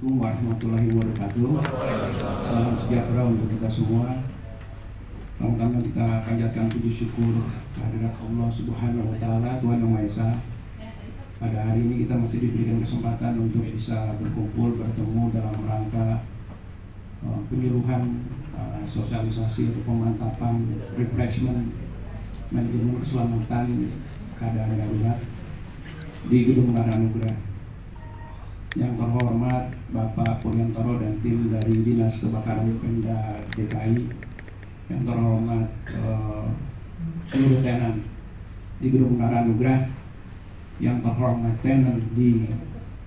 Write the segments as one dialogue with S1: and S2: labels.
S1: Assalamualaikum warahmatullahi wabarakatuh. Salam sejahtera untuk kita semua. Pertama-tama kita panjatkan puji syukur kehadirat Allah Subhanahu wa taala, Tuhan Yang Maha Esa. Pada hari ini kita masih diberikan kesempatan untuk bisa berkumpul, bertemu dalam rangka penyuluhan, sosialisasi atau pemantapan, refreshment, manajemen keselamatan keadaan darurat di Gedung Menara Anugerah. Yang terhormat Bapak Purwantoro dan tim dari Dinas Kebakaran Pemda DKI, yang terhormat seluruh tenan di Gedung Menara Anugerah, yang terhormat tenan di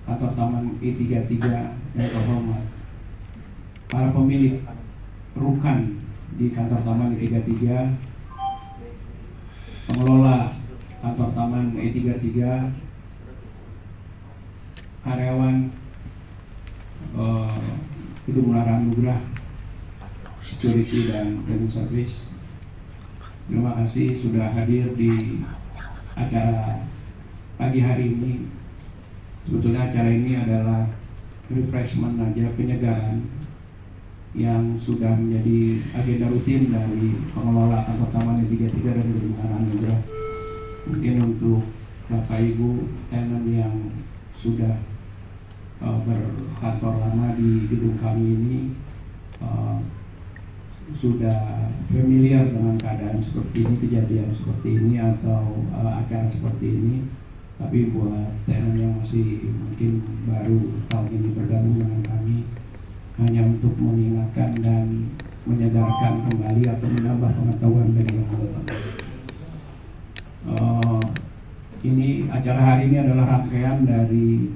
S1: kantor Taman E33, yang terhormat para pemilik rukan di kantor Taman E33, pengelola kantor Taman E33, karyawan Gedung Menara Anugerah, security dan cleaning service. Terima kasih sudah hadir di acara pagi hari ini. Sebetulnya acara ini adalah refreshment aja, penyegaran yang sudah menjadi agenda rutin dari pengelola kantor Taman E33 dan Gedung Menara Anugerah. Mungkin untuk Bapak Ibu tenan yang sudah berkantor lama di gedung kami ini sudah familiar dengan keadaan seperti ini, kejadian seperti ini atau acara seperti ini. Tapi buat tenan yang masih mungkin baru tahun ini bergabung dengan kami, hanya untuk mengingatkan dan menyegarkan kembali atau menambah pengetahuan bagi yang lain. Ini acara hari ini adalah rangkaian dari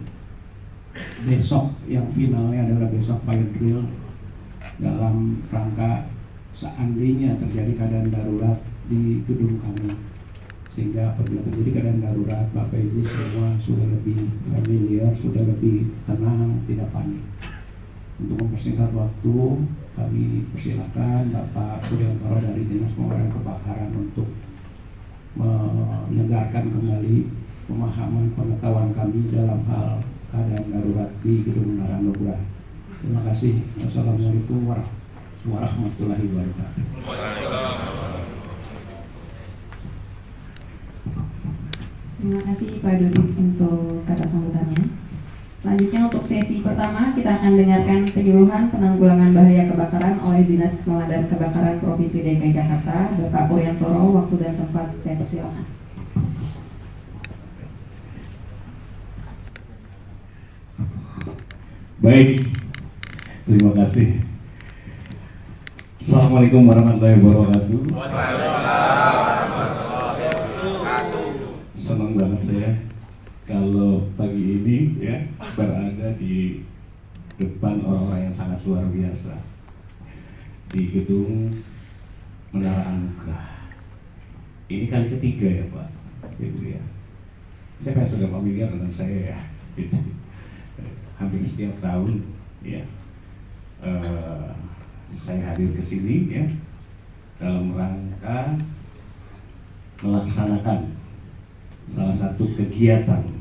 S1: besok, yang finalnya adalah besok fire drill dalam rangka seandainya terjadi keadaan darurat di gedung kami. Sehingga apabila terjadi keadaan darurat, Bapak Ibu semua sudah lebih familiar, sudah lebih tenang, tidak panik. Untuk mempersingkat waktu, kami persilakan Bapak Purwantoro dari Dinas Pemadam Kebakaran untuk menyegarkan kembali pemahaman pengetahuan kami dalam hal keadaan darurat di Gedung Menara Anugerah. Terima kasih. Wassalamualaikum warahmatullahi wabarakatuh.
S2: Terima kasih Pak Duduk untuk kata sambutannya. Selanjutnya untuk sesi pertama kita akan dengarkan penyuluhan penanggulangan bahaya kebakaran oleh Dinas Pemadam Kebakaran Provinsi DKI Jakarta, Bapak Purwantoro. Waktu dan tempat saya persilakan.
S3: Baik, terima kasih. Assalamualaikum warahmatullahi wabarakatuh. Senang banget saya kalau pagi ini ya berada di depan orang-orang yang sangat luar biasa di Gedung Menara Anugerah. Ini kali ketiga ya Pak, Ibu ya. Saya sudah familiar dengan saya ya. Hampir setiap tahun ya saya hadir ke sini ya dalam rangka melaksanakan salah satu kegiatan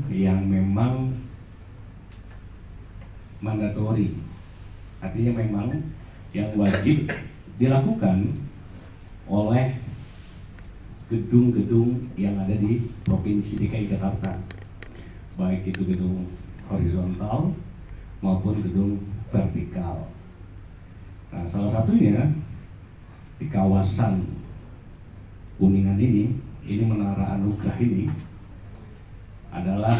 S3: yang memang mandatori, artinya memang yang wajib dilakukan oleh gedung-gedung yang ada di Provinsi DKI Jakarta, baik itu gedung horizontal maupun gedung vertikal. Nah, salah satunya di kawasan Kuningan ini Menara Anugerah ini adalah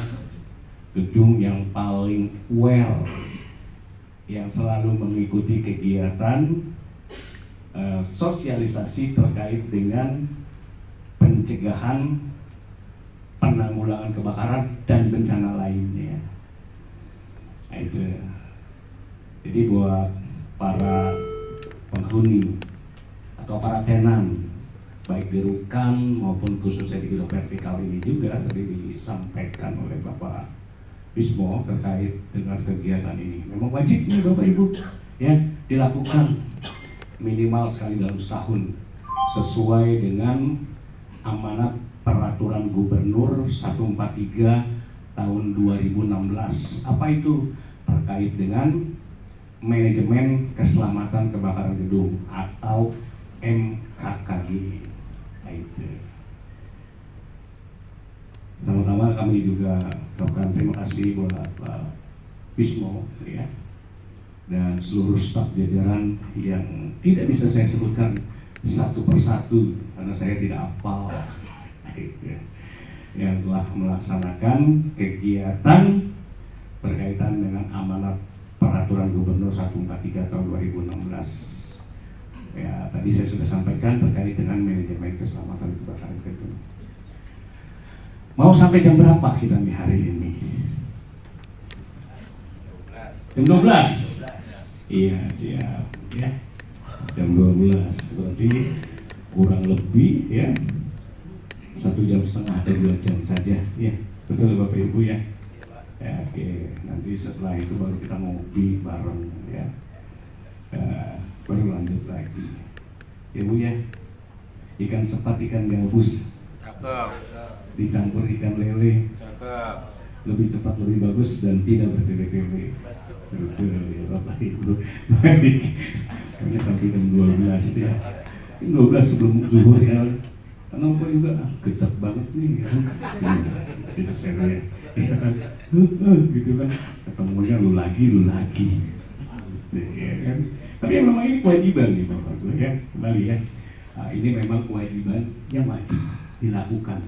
S3: gedung yang paling aware, yang selalu mengikuti kegiatan sosialisasi terkait dengan pencegahan, penanggulangan kebakaran dan bencana lainnya. Nah, itu. Jadi buat para penghuni atau para tenan, baik di rukan maupun khususnya di gedung vertikal ini juga tadi disampaikan oleh Bapak Bismo terkait dengan kegiatan ini. Memang wajib nih Bapak Ibu ya dilakukan minimal sekali dalam setahun sesuai dengan amanat Peraturan Gubernur 143 tahun 2016. Apa itu? Terkait dengan manajemen keselamatan kebakaran gedung atau MKKG. Nah, itu. Pertama-tama kami juga ucapkan terima kasih buat Pak Bismo ya, dan seluruh staf jajaran yang tidak bisa saya sebutkan satu persatu karena saya tidak hafal, yang telah melaksanakan kegiatan berkaitan dengan amanat Peraturan Gubernur 143 tahun 2016. Ya, tadi saya sudah sampaikan terkait dengan manajemen keselamatan kebakaran gedung. Mau sampai jam berapa kita nih hari ini? Jam 12. Iya, siap. Ya. Jam 12. Berarti kurang lebih ya 1,5 jam atau 2 jam saja. Ya, betul Bapak Ibu ya. Ya, oke. Nanti setelah itu baru kita ngopi bareng ya. Baru lanjut lagi. Ya Bu ya. Ikan sepat, ikan gabus.
S4: Cakep.
S3: Dicampur ikan lele.
S4: Cakep.
S3: Lebih cepat, lebih bagus dan tidak bertele-tele. Betul ya Bapak Ibu. Baik. Ini sampai jam 12 ya. 12 sebelum zuhur ya. Kenapa juga ketat banget nih ya. Itu saya ya kan. Gitu kan. Ketemunya lu lagi. Ya kan. Tapi memang ini kewajiban nih Bapak Ibu ya. Kembali ya. Nah, ini memang kewajiban yang wajib dilakukan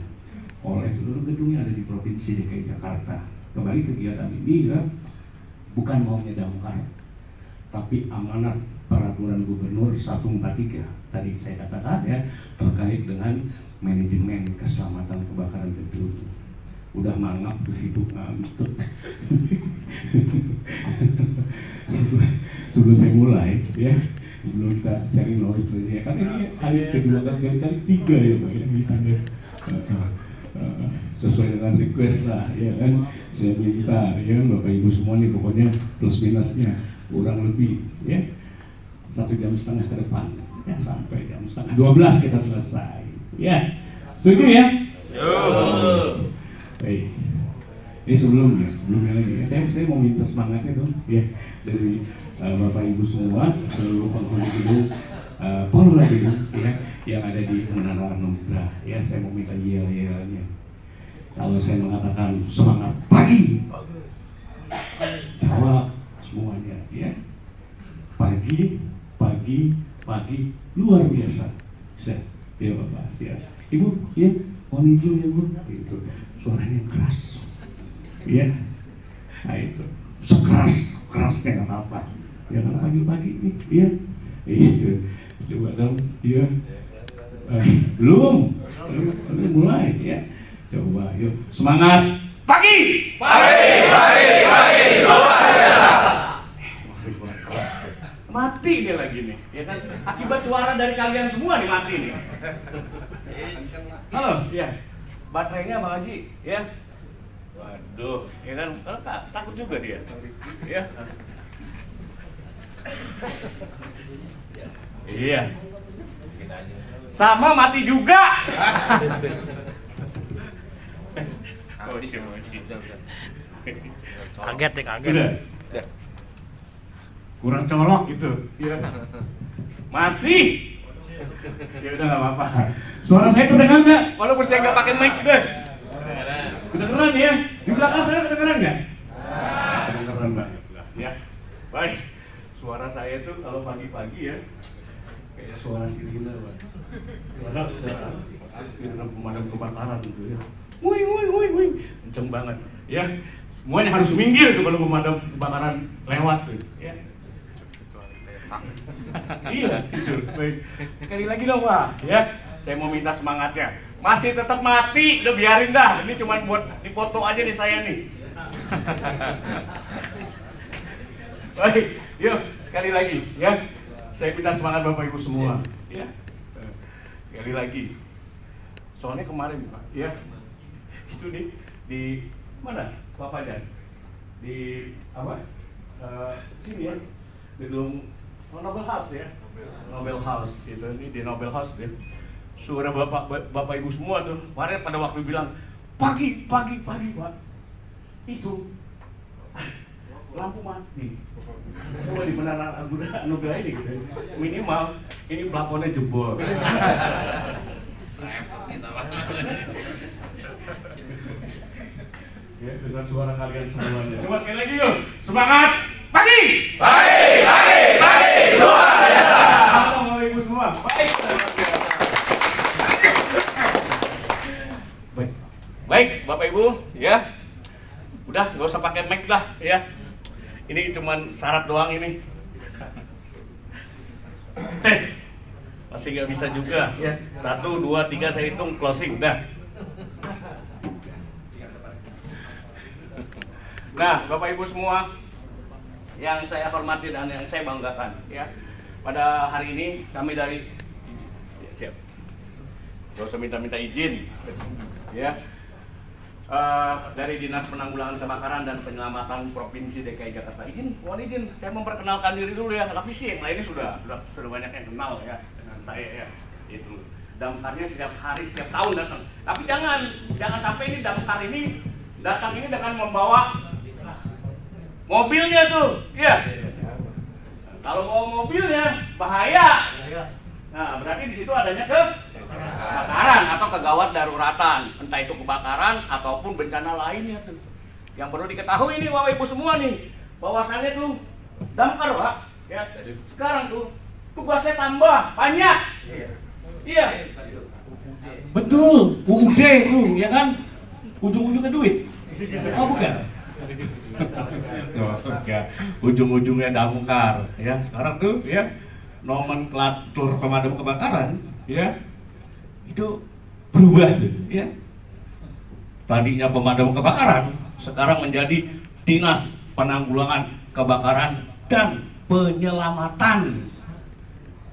S3: oleh seluruh gedung yang ada di Provinsi DKI Jakarta. Kembali kegiatan ini ya, bukan maunya Damkar, tapi amanat Peraturan Gubernur 143 tadi saya katakan ya, terkait dengan manajemen keselamatan kebakaran gedung. Udah mangap begitu ngantuk. Sebelum saya mulai ya, sebelum kita sharing knowledge saja, kan ini hari kedua kali tiga ya Pak ya, sesuai dengan request lah ya kan, saya minta ya Bapak Ibu semua nih pokoknya plus minusnya kurang lebih ya 1,5 jam ke depan ya, sampai jam 11:30 kita selesai ya, setuju ya? Baik, ini sebelumnya lagi saya mau minta semangatnya dong ya dari Bapak Ibu semua, seluruh penghuni gedung, pengelola gedung ya yang ada di Menara Anugrah ya, saya mau minta yel-yelnya. Kalau saya mengatakan semangat pagi, jawab semuanya ya. Pagi luar biasa. Saya, ya Bapak, siap. Ibu, ya, mohon izin ya Bu. Itu suaranya keras. Ya, nah itu kerasnya nggak apa-apa. Ya kan pagi-pagi ini, ya, itu coba dong, ya. Belum mulai ya. Coba yuk semangat pagi luar biasa. Mati dia lagi nih ya kan, akibat suara dari kalian semua nih mati nih. Halo ya, baterainya Bang Haji ya. Waduh ya kan, takut juga dia ya. Iya. Sama mati juga.
S4: Kaget ya, kaget.
S3: Udah. Kurang colok gitu. Ya. Masih. Ya udah nggak apa-apa. Suara saya kedengeran nggak? Walaupun saya nggak pakai mic deh. Kedengeran ya? Di belakang saya kedengeran nggak? Kedengeran Mbak. Ya. Baik. Suara saya tuh kalau pagi-pagi ya kayak suara sirine, Pak. Sirine pemadam kebakaran gitu ya. Wing, kenceng banget. Ya, semuanya harus minggir tuh kalau pemadam kebakaran lewat tuh. Ya. Iya, itu. Baik. Sekali lagi dong Pak. Ya, saya mau minta semangatnya. Masih tetap mati, udah biarin dah. Ini cuma buat dipoto aja nih saya nih. Baik, yuk sekali lagi ya. Saya minta semangat Bapak Ibu semua ya. Sekali lagi. Soalnya kemarin Pak ya, itu nih di mana Pak Fajar? Di apa? Sini ya. Gedung Nobel House ya. Nobel House gitu. Ini di Nobel House deh. Suara Bapak Ibu semua tuh. Kemarin pada waktu bilang pagi Pak. itu lampu mati. Coba di Menara Anugerah ini gitu. Minimal ini plafonnya jebol. Ya, dengan suara kalian semuanya. Coba sekali lagi yuk. Semangat pagi. Pagi. Luar biasa. Halo Bapak Ibu semua. Baik, Bapak Ibu, ya. Udah, nggak usah pakai mic lah, ya. Ini cuman syarat doang ini. Tes. Masih nggak bisa juga, ya. 1, 2, 3 saya hitung closing, dah. Nah, Bapak Ibu semua yang saya hormati dan yang saya banggakan, ya. Pada hari ini kami dari siap. Gak usah minta izin, ya. Dari Dinas Penanggulangan Kebakaran dan Penyelamatan Provinsi DKI Jakarta. Mohon izin, saya memperkenalkan diri dulu ya. Tapi sih yang lainnya sudah banyak yang kenal ya dengan saya ya. Itu damkarnya setiap hari, setiap tahun datang. Tapi jangan sampai ini damkar ini datang ini dengan membawa mobilnya tuh, ya. Kalau bawa mobilnya bahaya. Nah, berarti di situ adanya kebakaran atau kegawat daruratan, entah itu kebakaran ataupun bencana lainnya tuh. Yang perlu diketahui ini Bapak Ibu semua nih, bahwasannya tuh damkar Pak, ya. Sekarang tuh tugasnya tambah banyak. Iya. Betul, UUD tuh, ya kan? Ujung-ujungnya duit. Oh bukan. Ujung-ujungnya damkar, ya. Sekarang tuh, ya. Nomenklatur pemadam kebakaran, ya, itu berubah, ya. Tadinya pemadam kebakaran, sekarang menjadi Dinas Penanggulangan Kebakaran dan Penyelamatan.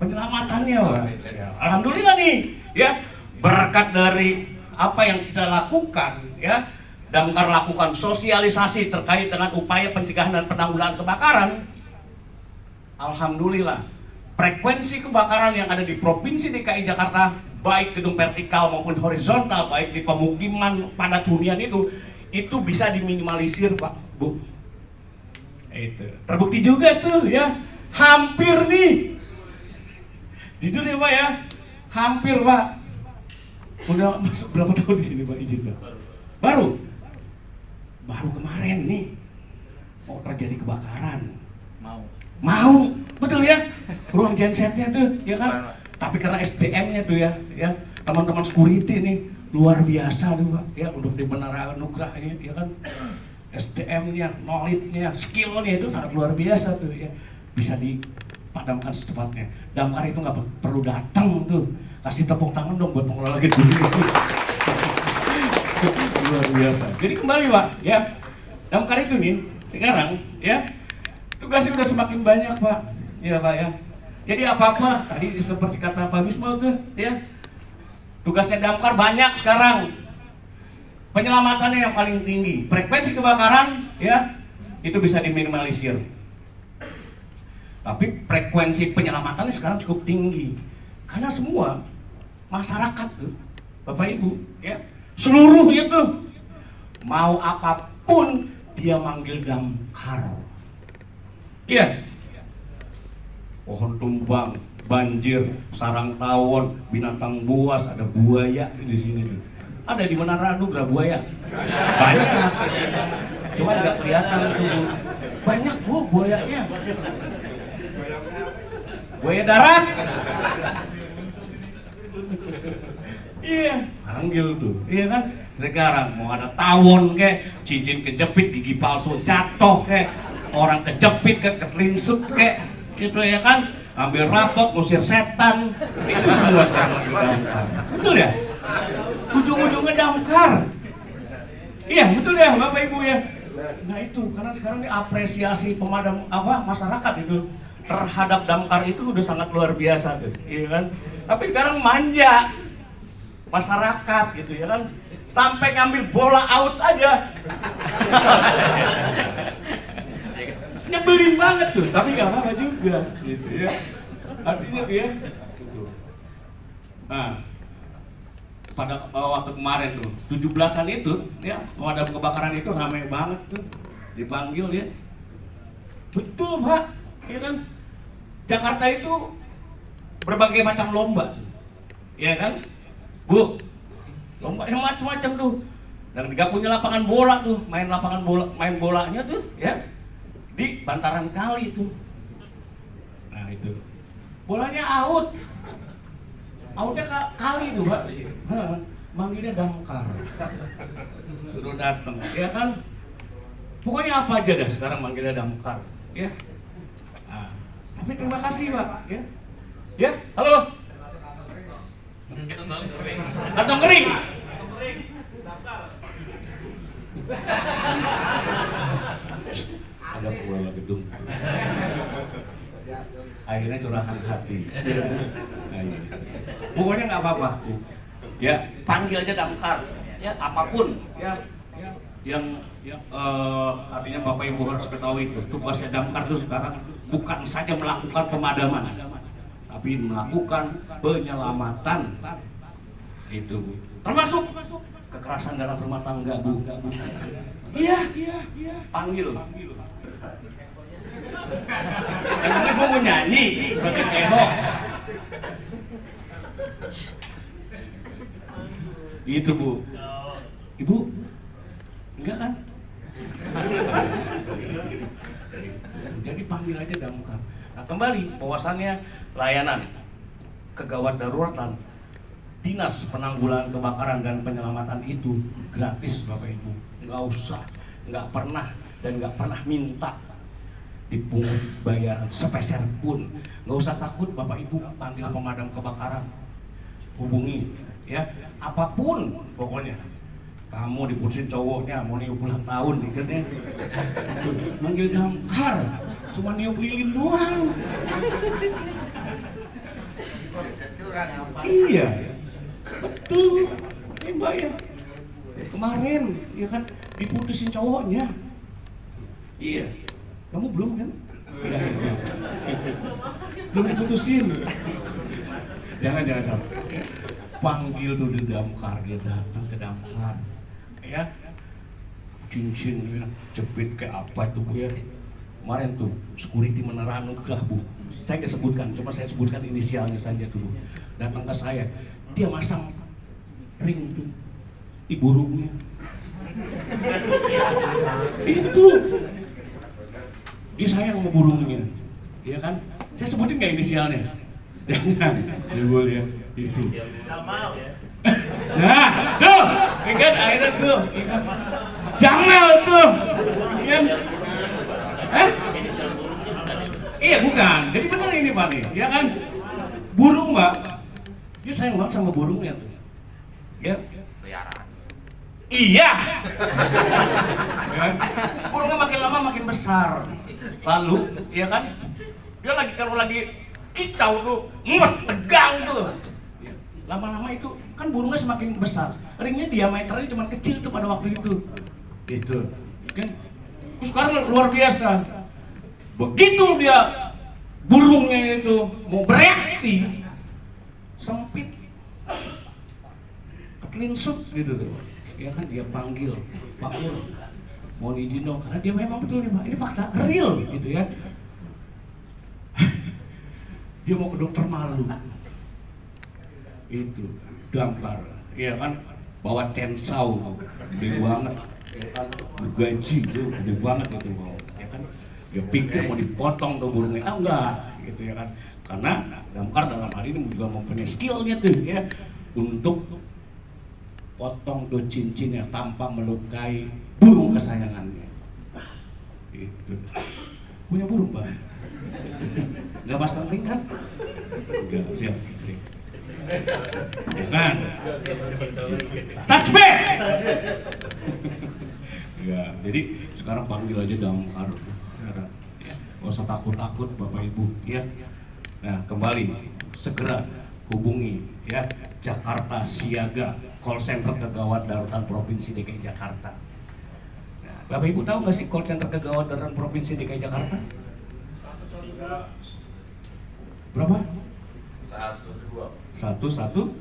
S3: Penyelamatannya, Pak. Ya, alhamdulillah nih, ya, berkat dari apa yang kita lakukan, ya, damkar lakukan sosialisasi terkait dengan upaya pencegahan dan penanggulangan kebakaran. Alhamdulillah. Frekuensi kebakaran yang ada di Provinsi DKI Jakarta, baik gedung vertikal maupun horizontal, baik di pemukiman padat hunian itu bisa diminimalisir, Pak, Bu. Itu terbukti juga tuh, ya, hampir nih. Jujur ya Pak ya, hampir Pak. Udah masuk berapa tahun di sini Pak izin Pak? Baru kemarin nih mau terjadi kebakaran. Mau, betul ya, ruang gensetnya tuh, ya kan. Tapi karena SDM-nya tuh ya teman-teman security nih luar biasa tuh Pak, ya, untuk di Menara Anugerah ini, ya kan. SDM-nya, knowledge-nya, skill-nya itu sangat luar biasa tuh, ya. Bisa dipadamkan secepatnya. Damkar itu nggak perlu datang tuh, kasih tepuk tangan dong buat pengelola gedung ini. Luar biasa. Jadi kembali Pak, ya, damkar itu nih sekarang, ya. Tugasnya udah semakin banyak Pak, ya Pak ya. Jadi apa-apa tadi seperti kata Pak Bisma tuh, ya. Tugasnya damkar banyak sekarang. Penyelamatannya yang paling tinggi. Frekuensi kebakaran, ya, itu bisa diminimalisir. Tapi frekuensi penyelamatannya sekarang cukup tinggi. Karena semua masyarakat tuh, Bapak Ibu, ya, seluruhnya tuh mau apapun dia manggil damkar. Iya, pohon tumbang, banjir, sarang tawon, binatang buas, ada buaya di sini tuh. Ada di Menara Anugerah buaya, banyak. Cuma nggak kelihatan tuh. Banyak Bu buayanya. Buaya darat. Iya, panggil tuh. Iya kan? Sekarang mau ada tawon kek, cincin kejepit, gigi palsu jatuh kek, orang kejepit ke ketelinsut kek, itu ya kan, ambil rapot, ngusir setan, itu semua sekarang damkar. Betul ya? Ujung-ujungnya damkar. Iya betul ya Bapak Ibu ya. Nah itu karena sekarang ini apresiasi pemadam masyarakat itu terhadap damkar itu udah sangat luar biasa tuh, iya kan? Tapi sekarang manja masyarakat gitu ya kan, sampai ngambil bola out aja. Nyebelin banget tuh, tapi nggak apa-apa juga, gitu ya. Artinya dia, nah, pada waktu kemarin tuh 17-an itu ya, pemadam kebakaran itu ramai banget tuh dipanggil ya. Betul Pak, ya kan? Jakarta itu berbagai macam lomba, ya kan, Bu? Lomba yang macam-macam tuh. Dan nggak punya lapangan bola tuh, main bolanya tuh, ya di bantaran kali tuh. Nah itu, bolanya outnya kali tuh Pak. Manggilnya damkar, suruh datang, ya kan? Pokoknya apa aja dah sekarang manggilnya damkar, ya. Nah, tapi terima kasih Pak, ya. Ya, halo. Kantong kering. Ada pulang gedung. Akhirnya curahan hati. Pokoknya nggak apa-apa. Ya, panggil aja damkar. Ya, apapun. Ya, yang artinya Bapak Ibu harus ketahui itu tugasnya damkar itu sekarang bukan saja melakukan pemadaman, tapi melakukan penyelamatan itu, Bu. Termasuk kekerasan dalam rumah tangga, Bu. Iya, panggil. Emangnya gue mau nyanyi sebagai Eho? Itu Bu. Ibu, enggak kan? Jadi panggil aja damkar. Nah kembali bahwasannya layanan kegawat daruratan Dinas Penanggulangan Kebakaran dan Penyelamatan itu gratis Bapak Ibu. Nggak usah, nggak pernah dan nggak pernah minta dipungut bayaran sepeser pun. Nggak usah takut Bapak Ibu panggil pemadam kebakaran, hubungi ya, apapun pokoknya. Kamu diputusin cowoknya mau niup ulang tahun ikatnya, manggil damkar, cuma niup lilin doang. Iya, betul. Ini Mbak ya, kemarin ya kan diputusin cowoknya. Iya, kamu belum kan? Belum diputusin. Jangan sampai. Panggil dulu damkar, dia datang ke damkar. Ya, cincin ya, jepit kayak apa itu Bu ya. Kemarin tuh security Menara Anugrah Bu, saya nggak sebutkan, cuma saya sebutkan inisialnya saja tuh Bu. Datang ke saya, dia masang ring tuh di burungnya. Itu dia sayang sama burungnya, ya kan? Saya sebutin nggak inisialnya? Jangan, jebol ya itu. Jamal ya. Nah, tuh, ingat akhirnya tuh, Jamal tuh, ya. Iya bukan, jadi benar ini Pak nih, ya kan? Burung Mbak, dia sayang banget sama burungnya tuh, ya. Peliharaan. Iya. Ya. Burungnya makin lama makin besar, lalu, ya kan? Dia kalau lagi kicau tuh, tegang tuh. Lama-lama itu kan burungnya semakin besar, ringnya diameternya cuma kecil tuh pada waktu itu, gitu. Kan? Terus sekarang luar biasa. Begitu dia burungnya itu mau bereaksi, sempit, ketelinsut gitu tuh. Ya kan dia panggil Pak Pur, mau izin dong, karena dia memang betul nih Pak, ini fakta real gitu ya. Dia mau ke dokter malu. Itu damkar, ya kan, bawa censau gede banget, ya kan, gaji tuh gede banget itu bawa, ya kan, dia pikir mau dipotong tuh burungnya, enggak, gitu ya kan, karena damkar dalam hal ini juga mempunyai skillnya tuh ya, untuk potong tuh cincinnya tanpa melukai burung kesayangannya, itu, punya burung Pak, nggak pasang ring kan, nggak siap. Kan? Tasbih. Ya, jadi sekarang panggil aja damkar. Ya, nggak usah takut-takut Bapak Ibu. Ya. Nah, kembali segera hubungi ya Jakarta Siaga call center kegawat darurat Provinsi DKI Jakarta. Nah, Bapak Ibu tahu nggak sih call center kegawat darurat Provinsi DKI Jakarta? Berapa? 112. 112.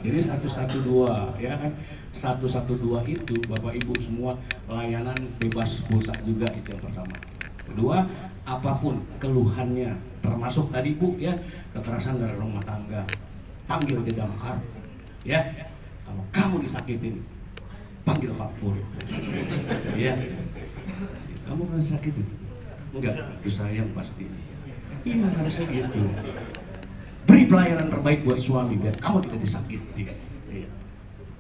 S3: Jadi 112 ya kan. 112 itu Bapak Ibu semua layanan bebas pulsa juga, itu yang pertama. Kedua, apapun keluhannya, termasuk tadi Bu ya, kekerasan dari rumah tangga, panggil ke damkar. Ya, kalau kamu disakitin, panggil Pak Pur. Ya, kamu pernah disakitin? Enggak, disayang pasti. Iya, harusnya gitu. Beri pelayanan terbaik buat suami biar kamu tidak disakiti. Iya.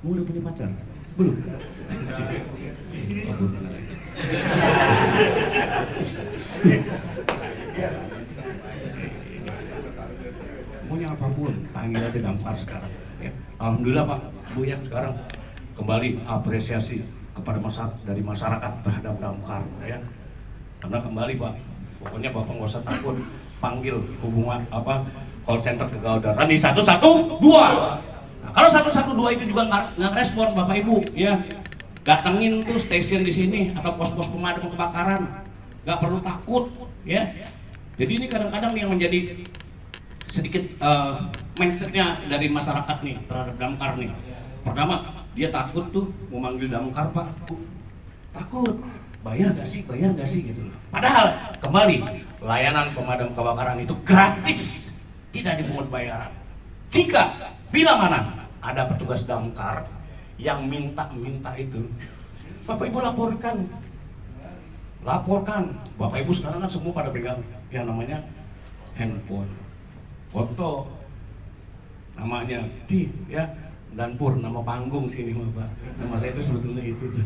S3: Kamu udah punya pacar? Belum? Maunya apapun, panggil aja damkar sekarang. Ya. Alhamdulillah Pak, Bu ya sekarang kembali apresiasi kepada dari masyarakat terhadap damkar ya. Karena kembali Pak, pokoknya Bapak nggak usah takut, panggil hubungan call center Kegaudaan di 112. Nah, kalau 112 itu juga nggak respon Bapak Ibu ya, datengin tuh stasiun di sini atau pos-pos pemadam kebakaran, nggak perlu takut ya. Jadi ini kadang-kadang yang menjadi sedikit mindsetnya dari masyarakat nih terhadap damkar nih. Pertama, dia takut tuh mau manggil damkar Pak, takut bayar gak sih gitu. Padahal kembali layanan pemadam kebakaran itu gratis, tidak dipungut bayaran. Jika bila mana ada petugas damkar yang minta itu, Bapak Ibu laporkan. Bapak Ibu sekarang kan semua pada pegang yang namanya handphone, foto namanya ya, dan Pur nama panggung sini Bapak. Nama saya itu sebetulnya itu tuh.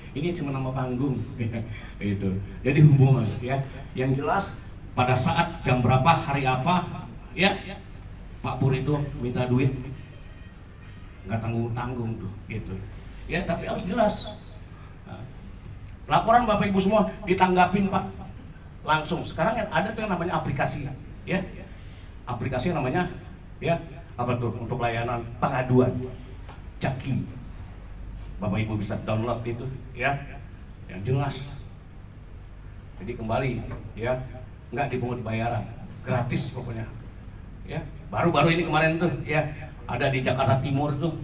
S3: Ini cuma nama panggung itu. Jadi hubungan ya, yang jelas pada saat jam berapa hari apa ya, Pak Pur itu minta duit nggak tanggung tuh gitu ya, tapi harus jelas. Nah, laporan Bapak Ibu semua ditanggapin Pak langsung. Sekarang yang ada tuh yang namanya aplikasi ya, aplikasi yang namanya ya apa tuh, untuk layanan pengaduan Jaki. Bapak Ibu bisa download itu ya, yang jelas. Jadi kembali ya, nggak dipungut bayaran, gratis pokoknya ya. Baru-baru ini kemarin tuh ya, ada di Jakarta Timur tuh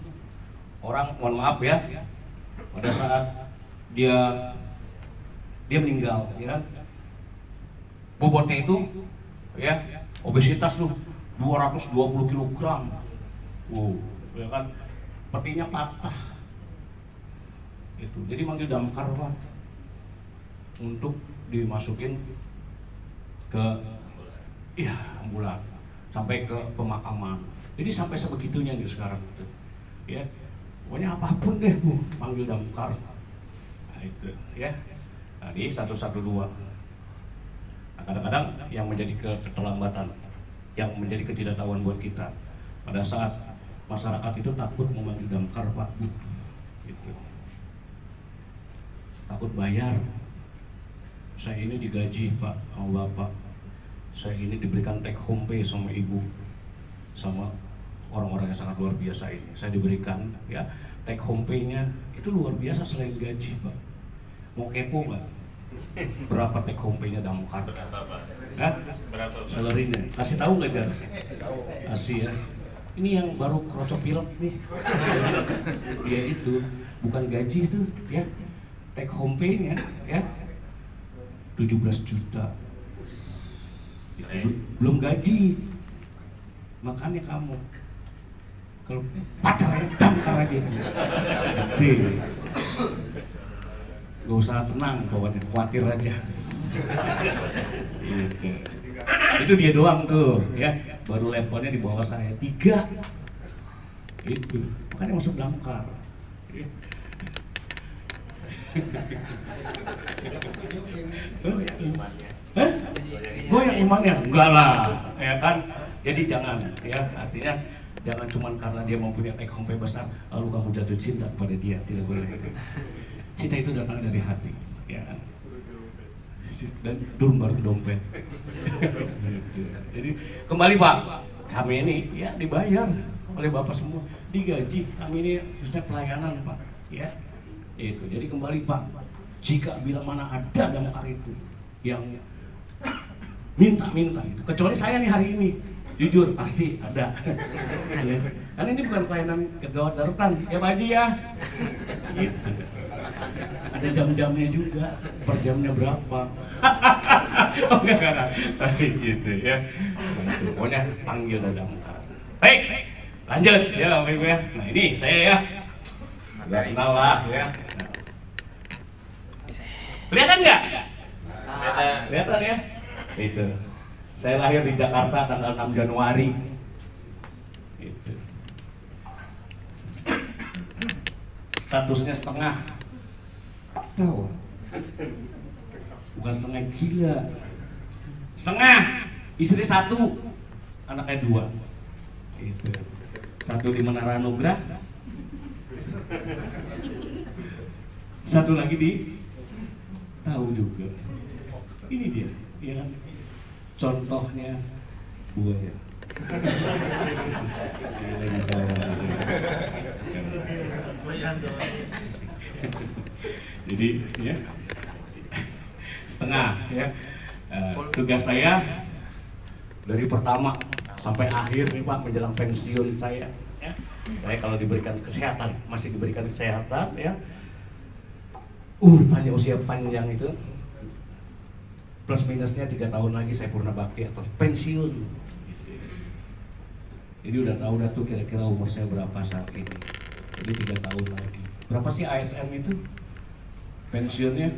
S3: orang, mohon maaf ya, pada saat dia meninggal ya kan, bobotnya itu ya, obesitas tuh 220 kg. Ya kan, petinya patah itu. Jadi manggil damkar Pak untuk dimasukin ke ya ambulan sampai ke pemakaman. Jadi sampai sebegitunya nih sekarang gitu. Ya, pokoknya apapun deh Bu, panggil damkar. Nah itu ya. Nah, di 112. Nah, kadang-kadang yang menjadi keterlambatan, yang menjadi ketidaktahuan buat kita, pada saat masyarakat itu takut memanggil damkar Pak Bu, gitu. Takut bayar. Saya ini digaji Pak sama Bapak, saya ini diberikan take home pay sama Ibu, sama orang-orang yang sangat luar biasa ini. Saya diberikan ya take home pay-nya itu luar biasa selain gaji Pak. Mau kepo nggak? Berapa take home pay-nya damkar? Berapa? Salary-nya? Kasih tahu nggak Jar? Kasih ya. Ini yang baru kerocok pilek nih. Ya itu bukan gaji itu ya. Take home pay-nya ya 17 juta. Itu belum gaji. Makanya kamu kalau pacarnya damkar aja gede, gak usah tenang, pokoknya khawatir aja. Gitu. Itu dia doang tuh ya, baru levelnya di bawah saya 3. Itu makanya masuk damkar. Gue yang imannya enggak lah ya kan. Jadi jangan ya, artinya jangan cuma karena dia mempunyai take home pay besar lalu kamu jatuh cinta pada dia, tidak boleh itu. Cinta itu datang dari hati ya kan, dan turun baru ke dompet. Jadi kembali Pak, kami ini ya dibayar oleh Bapak semua, digaji, kami ini khususnya pelayanan Pak ya. Itu. Jadi kembali Pak, jika bila mana ada damkar itu yang minta itu, kecuali saya nih hari ini Jujur pasti ada. Karena ini bukan pelayanan kegawat darurat ya Pak Haji ya. Gitu. Ada jam-jamnya juga, per jamnya berapa. Oh enggak. Gitu ya. Gitu. Pokoknya panggil dadamkar. Baik, lanjut ya Bapak Ibu ya. Nah ini saya ya. Udah kenal lah ya. Kelihatan nggak? Kelihatan ya. Itu. Saya lahir di Jakarta tanggal 6 Januari. Itu. Statusnya setengah. Tahu? Bukan setengah gila. Setengah. Istri 1, anaknya 2. Itu. 1 di Menara Nugrah. 1 lagi di tahu juga. Ini dia, ya kan? Contohnya buaya. Jadi ya setengah ya. Tugas saya dari pertama sampai akhir nih Pak, menjelang pensiun saya ya. Saya kalau diberikan kesehatan, masih diberikan kesehatan ya. Panjang usia panjang itu plus minusnya 3 tahun lagi saya purna bakti atau pensiun. Jadi udah tahu dah tuh kira-kira umur saya berapa saat ini. Jadi 3 tahun lagi. Berapa sih ASN itu pensiunnya?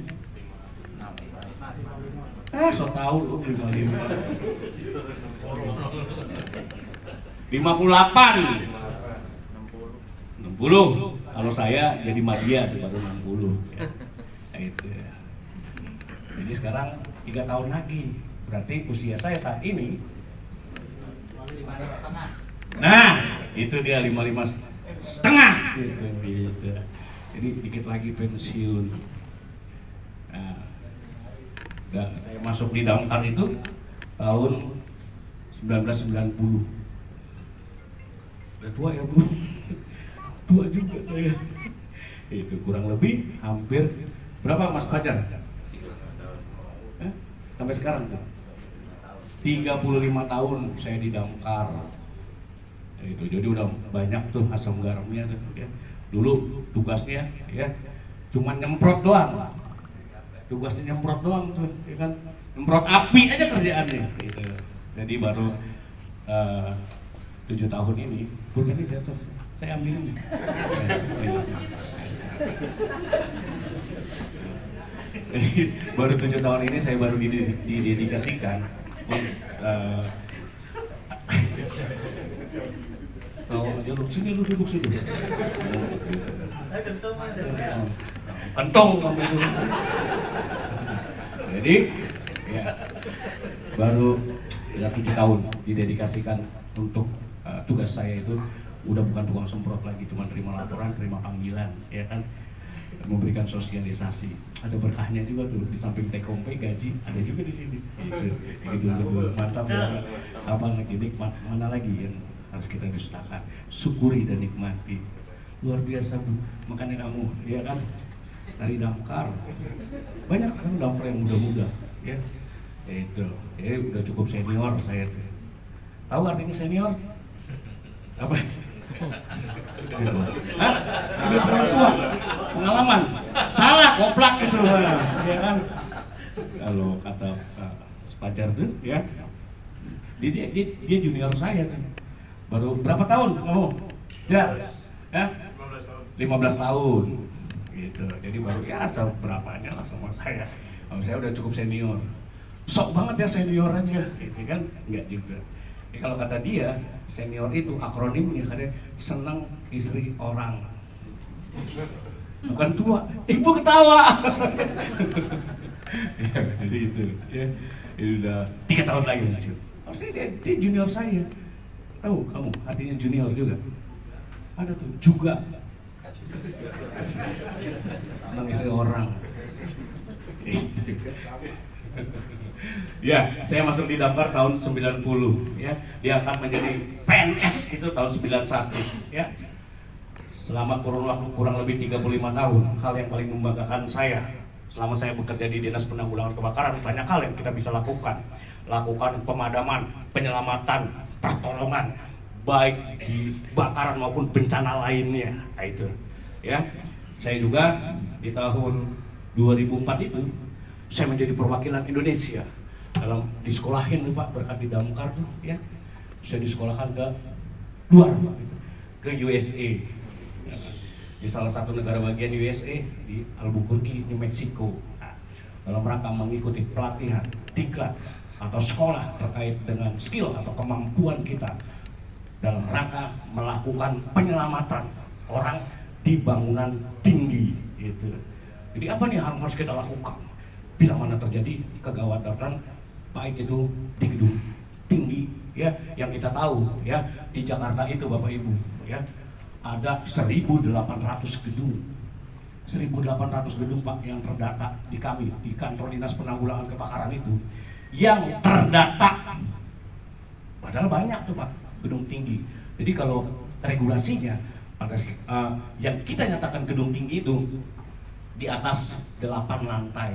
S3: So tahu lu 55. 58. 60. Kalau saya jadi madya tuh baru 60. Ya. Nah, itu ya. Jadi sekarang 3 tahun lagi, berarti usia saya saat ini. Nah, itu dia 55 setengah. Gitu. Jadi dikit lagi pensiun. Nah, saya masuk di Damkar itu tahun 1990. Udah tua ya Bu? Tua juga saya. Itu kurang lebih hampir berapa Mas Fajar? Sampai sekarang tuh 35 tahun saya di Damkar. Itu jadi udah banyak tuh asam garamnya tuh ya. Dulu tugasnya ya cuma nyemprot doang. Tugasnya nyemprot doang tuh ya kan. Nyemprot api aja kerjaannya gitu. Jadi baru 7 tahun ini pulpen ini jatuh. Saya ambil ini. Jadi baru 7 tahun ini saya baru didedikasikan duduk sini. Kentong kamu itu. Jadi ya baru 7 tahun didedikasikan untuk tugas saya itu udah bukan tukang semprot lagi, cuma terima laporan, terima panggilan, ya kan, memberikan sosialisasi. Ada berkahnya juga tuh, di samping take home pay gaji ada juga di sini. Itu mantap ya. Apa lagi nikmat, mana lagi yang harus kita dustakan? Syukuri dan nikmati. Luar biasa Bu, makanya kamu, ya kan, dari Damkar. Banyak sekarang Damkar yang muda-muda, ya. Itu, udah cukup senior saya tuh. Tahu artinya senior? Apa? Hah? Ini perempuan, pengalaman. Salah, koplak gitu, ya kan? Kalau kata Pacar tuh, ya, dia junior saya tuh. Baru berapa tahun kamu? Ya, 15 tahun. Gitu. Jadi baru ya berapanya lah sama saya. Kalau saya udah cukup senior. Sok banget ya senior aja, gitu kan? Enggak juga. Kalau kata dia, senior itu akronimnya katanya senang istri orang. Bukan tua, ibu ketawa. Ya, jadi itu ya. Ini udah 3 tahun lagi pensiun. Harusnya dia junior saya. Tahu kamu artinya junior juga? Ada tuh juga. Senang istri orang. Ya, saya masuk di Damkar tahun 90 ya. Diangkat menjadi PNS itu tahun 91 ya. Selama kurang lebih 35 tahun, hal yang paling membanggakan saya selama saya bekerja di Dinas Penanggulangan Kebakaran, banyak hal yang kita bisa lakukan. Lakukan pemadaman, penyelamatan, pertolongan baik di kebakaran maupun bencana lainnya. Nah, itu ya. Saya juga di tahun 2004 itu saya menjadi perwakilan Indonesia dalam disekolahin tuh Pak, berkat di Damkar tuh ya. Saya disekolahkan ke luar Pak, ke USA, di salah satu negara bagian USA di Albuquerque, New Mexico. Nah, dalam rangka mengikuti pelatihan diklat atau sekolah terkait dengan skill atau kemampuan kita dalam rangka melakukan penyelamatan orang di bangunan tinggi itu. Jadi apa nih yang harus kita lakukan bila mana terjadi kegawatan baik itu di gedung tinggi ya, yang kita tahu ya di Jakarta itu Bapak Ibu ya ada 1.800 gedung. 1.800 gedung Pak yang terdata di kami di kantor Dinas Penanggulangan Kebakaran itu yang terdata. Padahal banyak tuh Pak gedung tinggi. Jadi kalau regulasinya pada yang kita nyatakan gedung tinggi itu di atas 8 lantai.